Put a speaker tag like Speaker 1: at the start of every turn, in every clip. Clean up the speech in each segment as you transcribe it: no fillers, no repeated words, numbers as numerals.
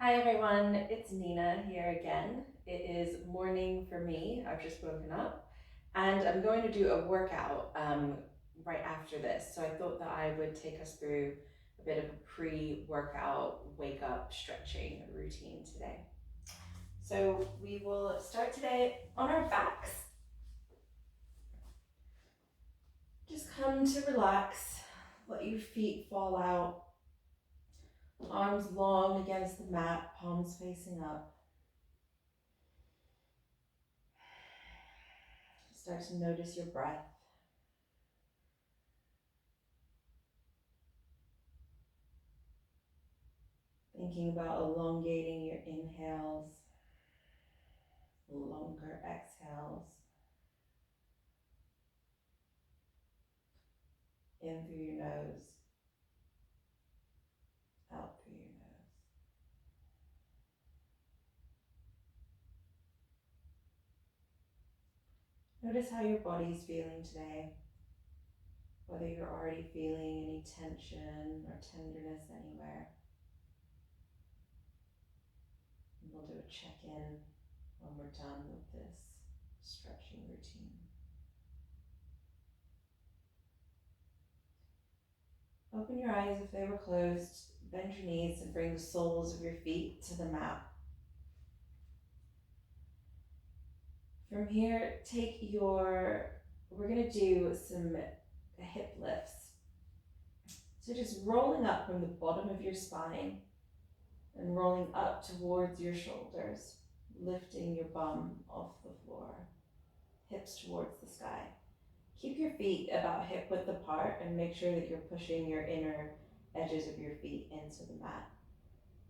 Speaker 1: Hi everyone, it's Nina here again. It is morning for me. I've just woken up and I'm going to do a workout right after this. So I thought that I would take us through a bit of a pre-workout wake up stretching routine today. So we will start today on our backs. Just come to relax, let your feet fall out, arms long against the mat, palms facing up. Start to notice your breath. Thinking about elongating your inhales, longer exhales, in through your nose, out through your nose. Notice how your body's feeling today, whether you're already feeling any tension or tenderness anywhere. And we'll do a check-in when we're done with this stretching routine. Open your eyes if they were closed, bend your knees and bring the soles of your feet to the mat. From here, we're gonna do some hip lifts. So just rolling up from the bottom of your spine and rolling up towards your shoulders, lifting your bum off the floor, hips towards the sky. Keep your feet about hip width apart and make sure that you're pushing your inner edges of your feet into the mat.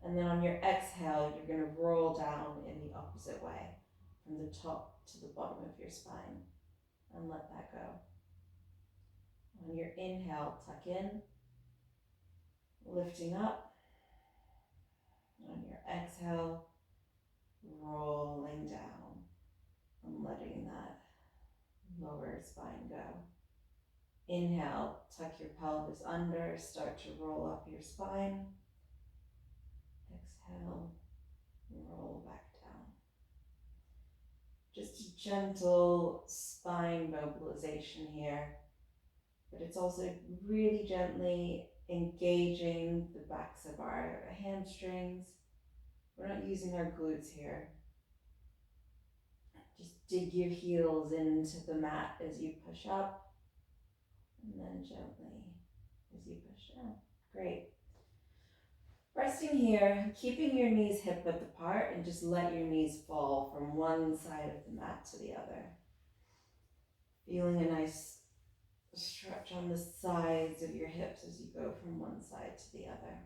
Speaker 1: And then on your exhale, you're gonna roll down in the opposite way, from the top to the bottom of your spine, and let that go. On your inhale, tuck in, lifting up. On your exhale, rolling down and letting that lower spine go. Inhale, tuck your pelvis under, start to roll up your spine. Exhale, roll back down. Just a gentle spine mobilization here, but it's also really gently engaging the backs of our hamstrings. We're not using our glutes here. Just dig your heels into the mat as you push up, and then gently as you push down. Great. Resting here, keeping your knees hip width apart, and just let your knees fall from one side of the mat to the other. Feeling a nice stretch on the sides of your hips as you go from one side to the other.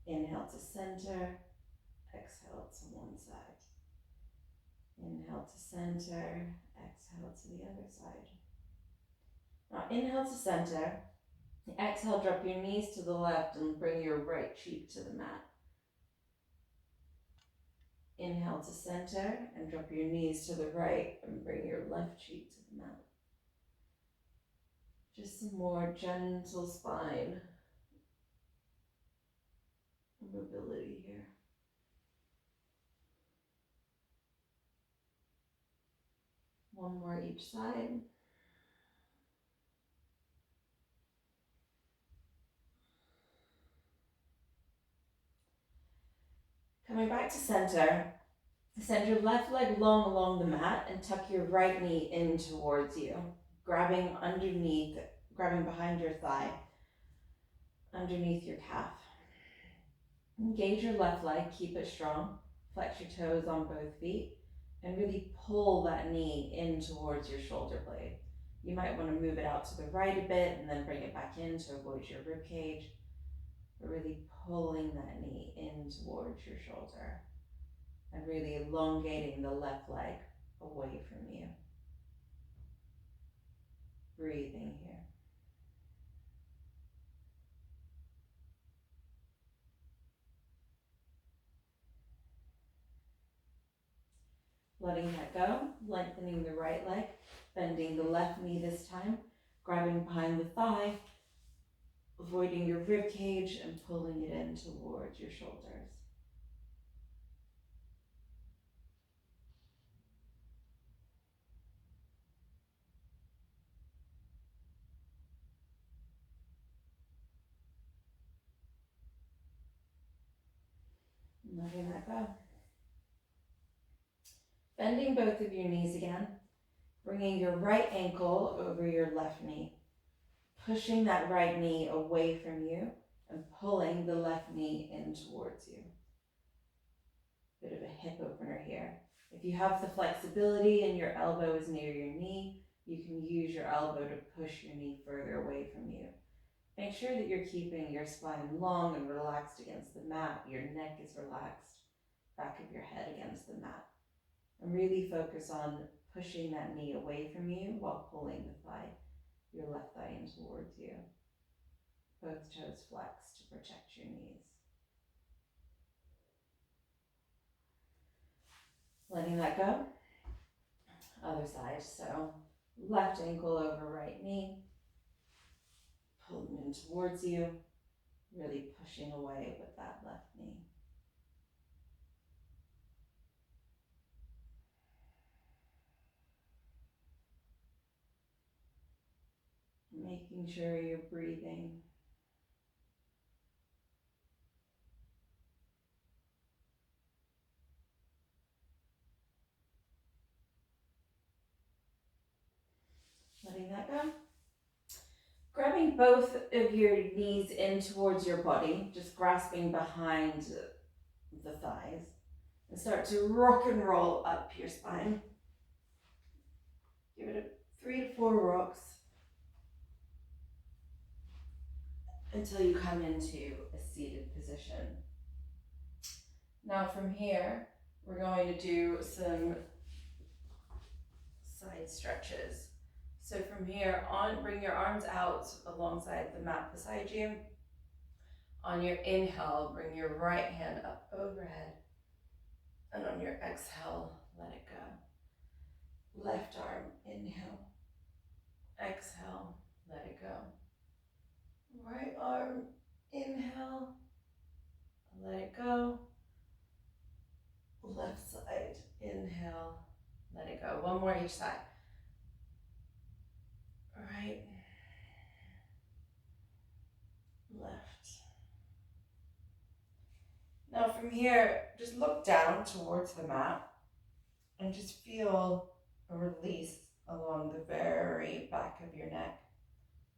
Speaker 1: Inhale to center, exhale to one side. Inhale to center, exhale to the other side. Now inhale to center, exhale, drop your knees to the left and bring your right cheek to the mat. Inhale to center and drop your knees to the right and bring your left cheek to the mat. Just some more gentle spine mobility here. One more each side. Coming back to center, send your left leg long along the mat and tuck your right knee in towards you, grabbing behind your thigh, underneath your calf. Engage your left leg, keep it strong, flex your toes on both feet, and really pull that knee in towards your shoulder blade. You might want to move it out to the right a bit and then bring it back in to avoid your rib cage, but really pulling that knee in towards your shoulder and really elongating the left leg away from you. Breathing here. Letting that go, lengthening the right leg, bending the left knee this time, grabbing behind the thigh, avoiding your rib cage and pulling it in towards your shoulders. Letting that go. Bending both of your knees again, bringing your right ankle over your left knee, pushing that right knee away from you and pulling the left knee in towards you. Bit of a hip opener here. If you have the flexibility and your elbow is near your knee, you can use your elbow to push your knee further away from you. Make sure that you're keeping your spine long and relaxed against the mat. Your neck is relaxed, back of your head against the mat. And really focus on pushing that knee away from you while pulling the thigh, your left thigh in towards you. Both toes flexed to protect your knees. Letting that go. Other side, so left ankle over right knee, pulling in towards you, really pushing away with that left knee. Making sure you're breathing. Letting that go. Grabbing both of your knees in towards your body, just grasping behind the thighs, and start to rock and roll up your spine. Give it 3 to 4 rocks until you come into a seated position. Now from here, we're going to do some side stretches. So from here on, bring your arms out alongside the mat beside you. On your inhale, bring your right hand up overhead. And on your exhale, let it go. Left arm, inhale. Exhale, let it go. Right arm, inhale. Let it go. Left side, inhale. Let it go. One more each side. Right. Left. Now from here, just look down towards the mat and just feel a release along the very back of your neck,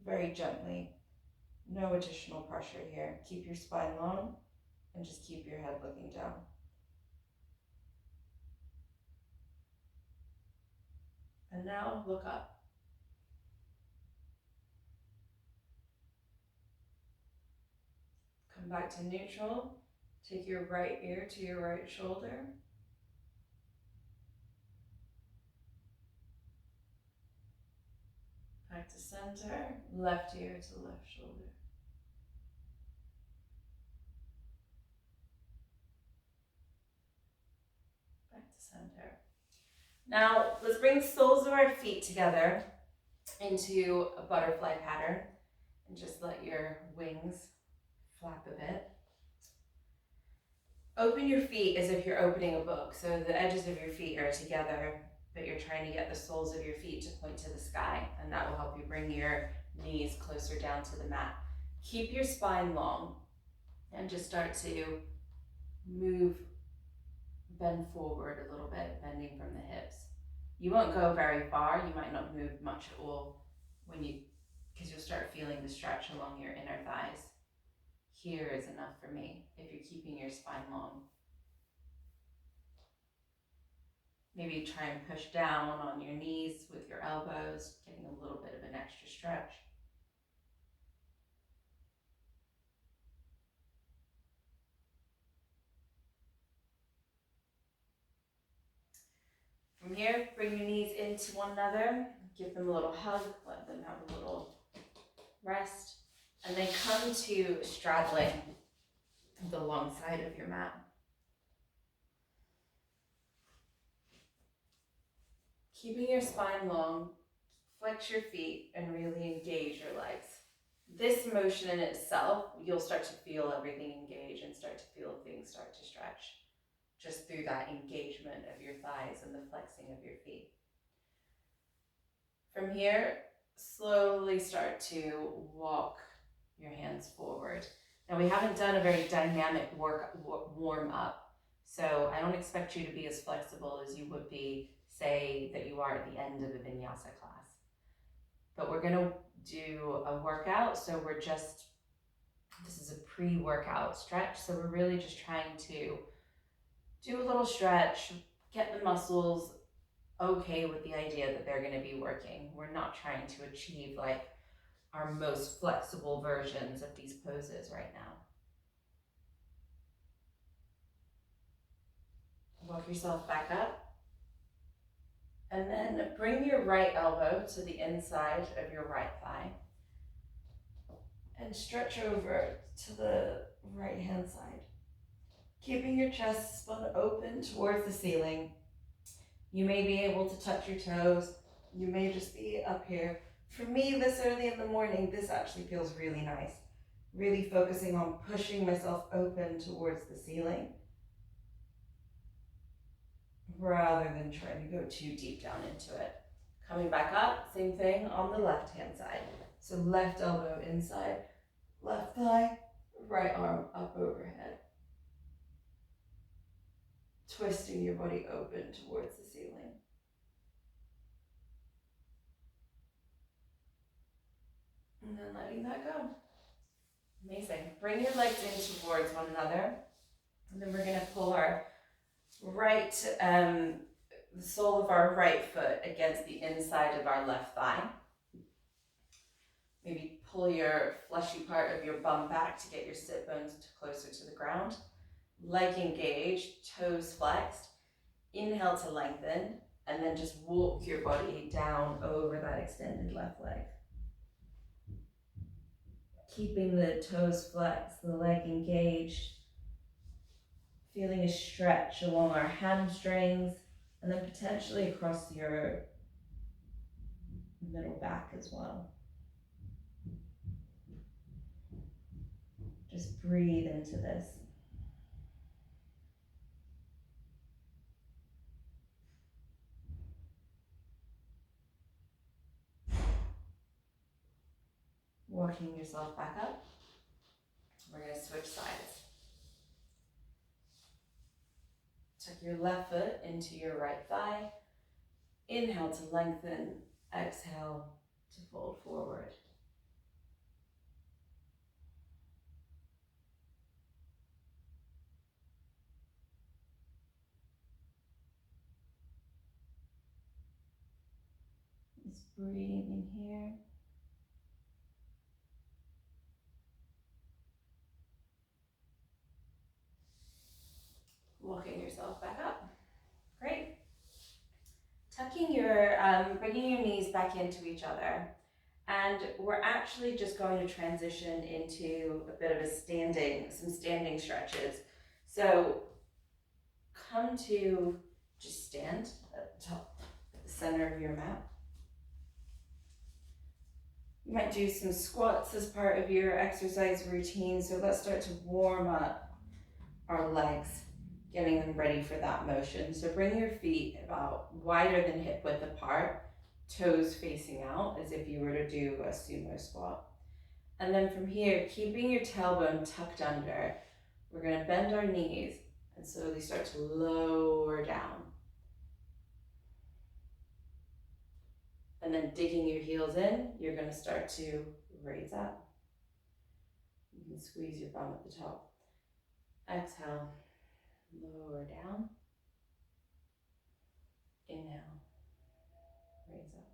Speaker 1: very gently. No additional pressure here. Keep your spine long and just keep your head looking down. And now look up. Come back to neutral. Take your right ear to your right shoulder. Back to center. Left ear to left shoulder. Back to center. Now let's bring the soles of our feet together into a butterfly pattern and just let your wings flap a bit. Open your feet as if you're opening a book. So the edges of your feet are together, but you're trying to get the soles of your feet to point to the sky, and that will help you bring your knees closer down to the mat. Keep your spine long and just start to bend forward a little bit, bending from the hips. You won't go very far. You might not move much at all because you'll start feeling the stretch along your inner thighs. Here is enough for me if you're keeping your spine long. Maybe try and push down on your knees with your elbows, getting a little bit of an extra stretch. From here, bring your knees into one another, give them a little hug, let them have a little rest, and then come to straddling the long side of your mat. Keeping your spine long, flex your feet and really engage your legs. This motion in itself, you'll start to feel everything engage and start to feel things start to stretch just through that engagement of your thighs and the flexing of your feet. From here, slowly start to walk your hands forward. Now, we haven't done a very dynamic warm up, so I don't expect you to be as flexible as you would be, say, that you are at the end of a vinyasa class. But we're going to do a workout, so this is a pre-workout stretch, so we're really just trying to do a little stretch, get the muscles okay with the idea that they're going to be working. We're not trying to achieve like our most flexible versions of these poses right now. Walk yourself back up, and then bring your right elbow to the inside of your right thigh and stretch over to the right hand side, keeping your chest spun open towards the ceiling. You may be able to touch your toes. You may just be up here. For me, this early in the morning, this actually feels really nice. Really focusing on pushing myself open towards the ceiling rather than trying to go too deep down into it. Coming back up, same thing on the left-hand side. So left elbow inside, left thigh, right arm up overhead. Twisting your body open towards the ceiling. And then letting that go. Amazing. Bring your legs in towards one another. And then we're going to pull our the sole of our right foot against the inside of our left thigh. Maybe pull your fleshy part of your bum back to get your sit bones closer to the ground. Leg engaged, toes flexed. Inhale to lengthen, and then just walk your body down over that extended left leg. Keeping the toes flexed, the leg engaged. Feeling a stretch along our hamstrings, and then potentially across your middle back as well. Just breathe into this. Walking yourself back up. We're going to switch sides. Tuck your left foot into your right thigh. Inhale to lengthen. Exhale to fold forward. Just breathe in here. Walking yourself back up. Great. Bringing your knees back into each other. And we're actually just going to transition into a bit of some standing stretches. So come to just stand at the top, at the center of your mat. You might do some squats as part of your exercise routine. So let's start to warm up our legs, getting them ready for that motion. So bring your feet about wider than hip width apart, toes facing out as if you were to do a sumo squat. And then from here, keeping your tailbone tucked under, we're going to bend our knees and slowly start to lower down. And then digging your heels in, you're going to start to raise up. You can squeeze your bum at the top. Exhale, lower down. Inhale, raise up.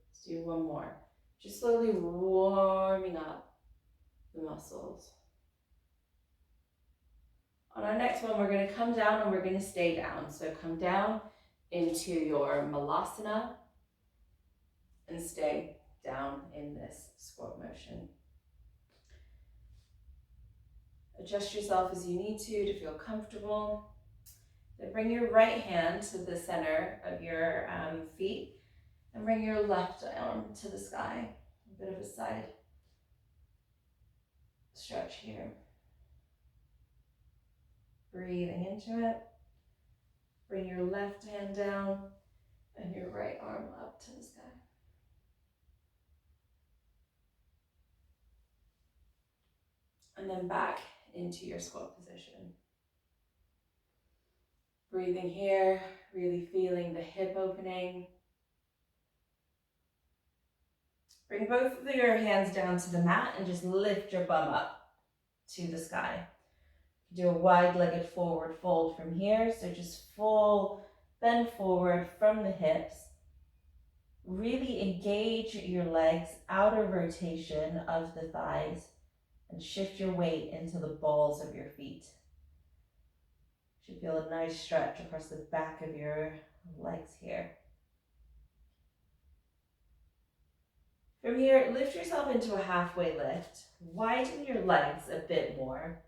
Speaker 1: Let's do one more. Just slowly warming up the muscles. On our next one, we're going to come down and we're going to stay down. So come down into your malasana and stay down in this squat motion. Adjust yourself as you need to feel comfortable. Then bring your right hand to the center of your feet and bring your left arm to the sky. A bit of a side stretch here. Breathing into it. Bring your left hand down and your right arm up to the sky. And then back into your squat position. Breathing here, really feeling the hip opening. Bring both of your hands down to the mat and just lift your bum up to the sky. Do a wide-legged forward fold from here. So just full bend forward from the hips. Really engage your legs, outer rotation of the thighs, and shift your weight into the balls of your feet. Should feel a nice stretch across the back of your legs here. From here, lift yourself into a halfway lift. Widen your legs a bit more.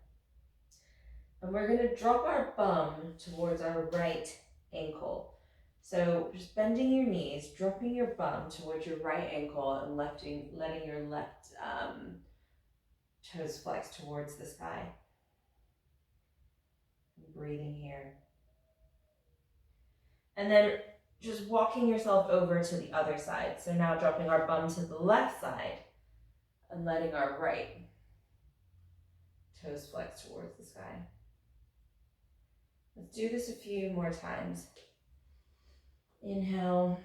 Speaker 1: And we're going to drop our bum towards our right ankle. So just bending your knees, dropping your bum towards your right ankle and letting your left toes flex towards the sky. Breathing here. And then just walking yourself over to the other side. So now dropping our bum to the left side and letting our right toes flex towards the sky. Let's do this a few more times. Inhale.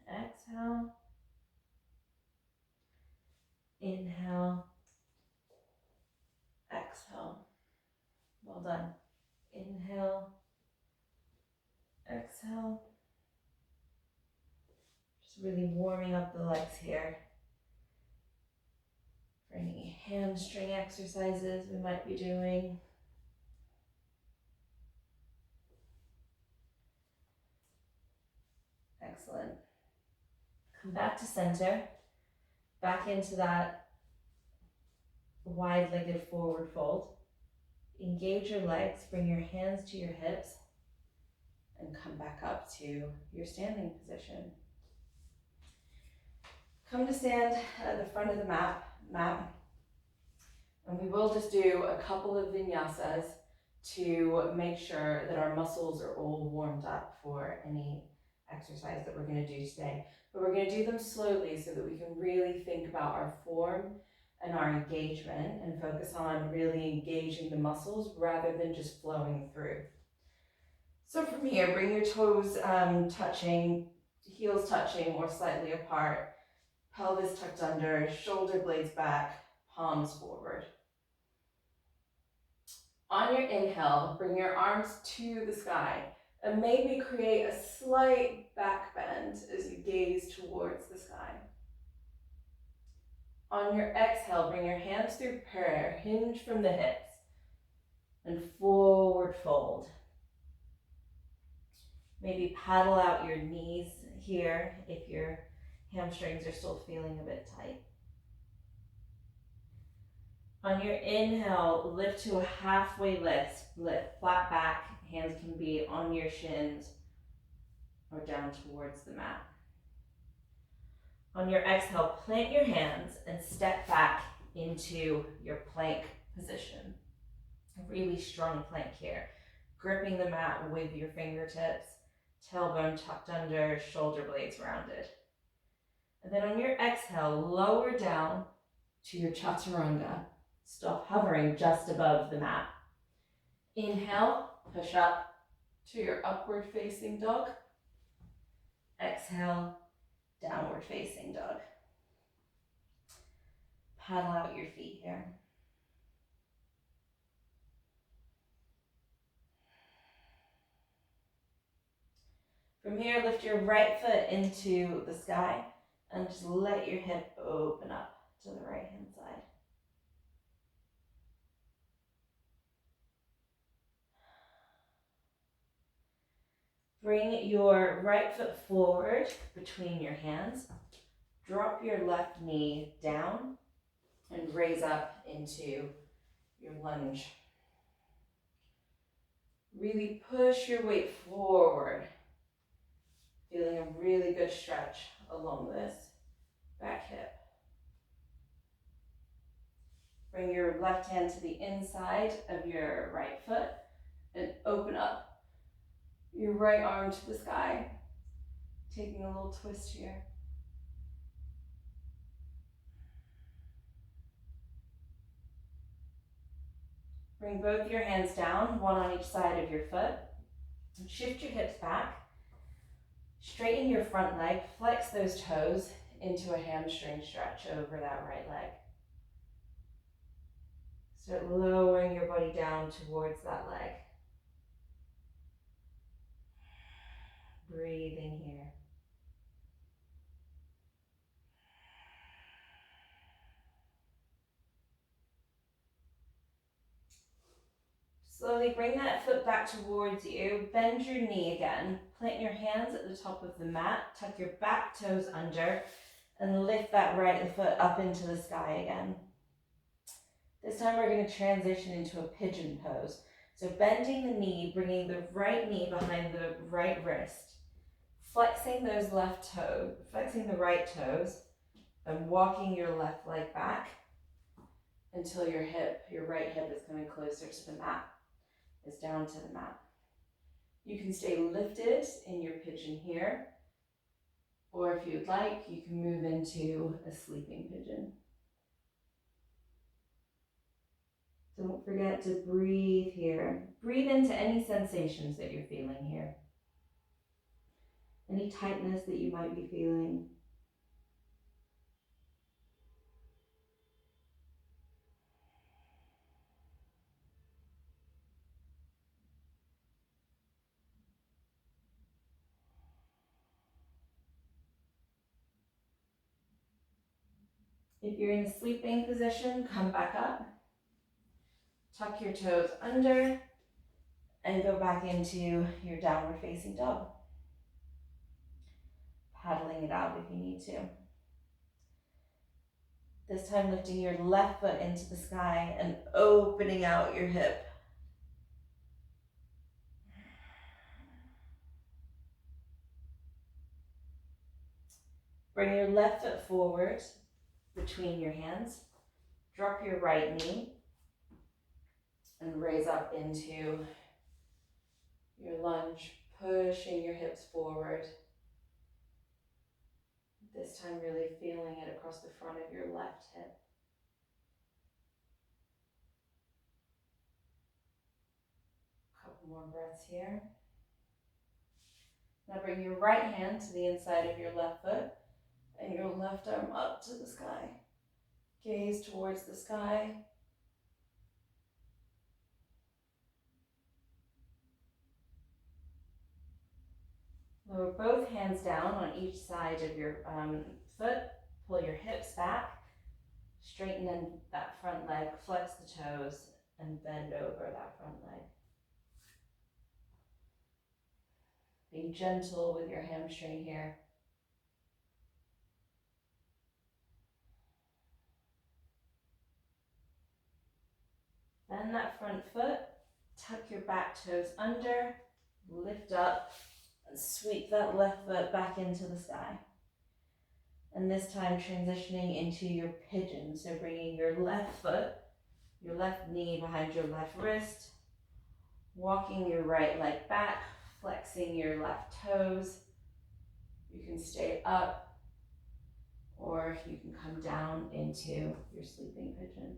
Speaker 1: Exhale. Inhale. Exhale. Well done. Inhale. Exhale. Just really warming up the legs here. For any hamstring exercises we might be doing. Excellent. Come back to center. Back into that wide-legged forward fold. Engage your legs, bring your hands to your hips, and come back up to your standing position. Come to stand at the front of the mat, and we will just do a couple of vinyasas to make sure that our muscles are all warmed up for any exercise that we're going to do today. But we're going to do them slowly so that we can really think about our form and our engagement and focus on really engaging the muscles rather than just flowing through. So from here, bring your toes touching, heels touching or slightly apart, pelvis tucked under, shoulder blades back, palms forward. On your inhale, bring your arms to the sky and maybe create a slight back bend as you gaze towards the sky. On your exhale, bring your hands through prayer, hinge from the hips, and forward fold. Maybe paddle out your knees here if your hamstrings are still feeling a bit tight. On your inhale, lift to a halfway lift, flat back, hands can be on your shins or down towards the mat. On your exhale, plant your hands and step back into your plank position. A really strong plank here. Gripping the mat with your fingertips, tailbone tucked under, shoulder blades rounded. And then on your exhale, lower down to your chaturanga. Stop hovering just above the mat. Inhale, push up to your upward facing dog. Exhale, downward facing dog. Paddle out your feet here. From here, lift your right foot into the sky and just let your hip open up to the right hand side. Bring your right foot forward between your hands. Drop your left knee down and raise up into your lunge. Really push your weight forward. Feeling a really good stretch along this back hip. Bring your left hand to the inside of your right foot and open up your right arm to the sky, taking a little twist here. Bring both your hands down, one on each side of your foot. And shift your hips back. Straighten your front leg, flex those toes into a hamstring stretch over that right leg. Start lowering your body down towards that leg. Breathe in here. Slowly bring that foot back towards you. Bend your knee again. Plant your hands at the top of the mat. Tuck your back toes under and lift that right foot up into the sky again. This time we're going to transition into a pigeon pose. So bending the knee, bringing the right knee behind the right wrist, flexing those left toes, flexing the right toes, and walking your left leg back until your right hip is coming closer to the mat, is down to the mat. You can stay lifted in your pigeon here, or if you'd like, you can move into a sleeping pigeon. Don't forget to breathe here. Breathe into any sensations that you're feeling here. Any tightness that you might be feeling. If you're in a sleeping position, come back up. Tuck your toes under and go back into your downward facing dog. Paddling it out if you need to. This time lifting your left foot into the sky and opening out your hip. Bring your left foot forward between your hands. Drop your right knee and raise up into your lunge, pushing your hips forward. This time really feeling it across the front of your left hip. A couple more breaths here. Now bring your right hand to the inside of your left foot and your left arm up to the sky. Gaze towards the sky. Lower both hands down on each side of your foot. Pull your hips back. Straighten in that front leg. Flex the toes and bend over that front leg. Being gentle with your hamstring here. Bend that front foot. Tuck your back toes under. Lift up. And sweep that left foot back into the sky. And this time transitioning into your pigeon. So bringing your left foot, your left knee behind your left wrist, walking your right leg back, flexing your left toes. You can stay up, or you can come down into your sleeping pigeon.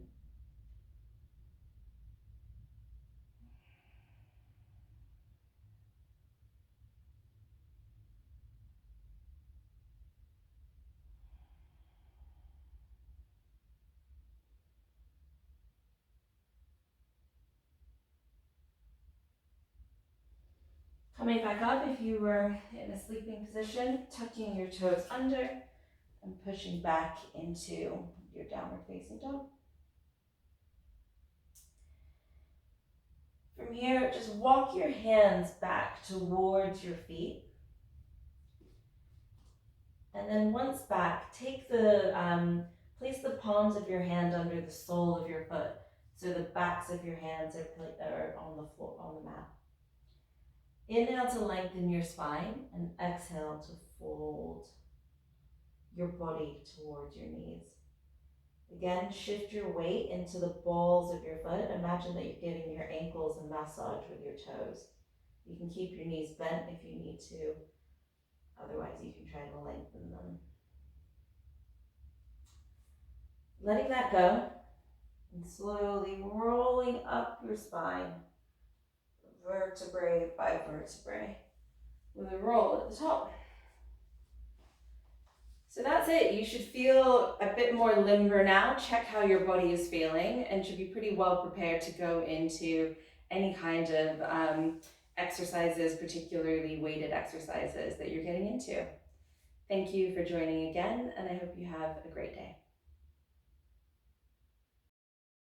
Speaker 1: Coming back up if you were in a sleeping position, tucking your toes under and pushing back into your downward facing dog. From here, just walk your hands back towards your feet. And then once back, take place the palms of your hand under the sole of your foot. So the backs of your hands are on the floor, on the mat. Inhale to lengthen your spine and exhale to fold your body towards your knees. Again, shift your weight into the balls of your foot. Imagine that you're giving your ankles a massage with your toes. You can keep your knees bent if you need to. Otherwise, you can try to lengthen them. Letting that go and slowly rolling up your spine, vertebrae by vertebrae, with a roll at the top. So that's it. You should feel a bit more limber now. Check how your body is feeling and should be pretty well prepared to go into any kind of exercises, particularly weighted exercises that you're getting into. Thank you for joining again, and I hope you have a great day.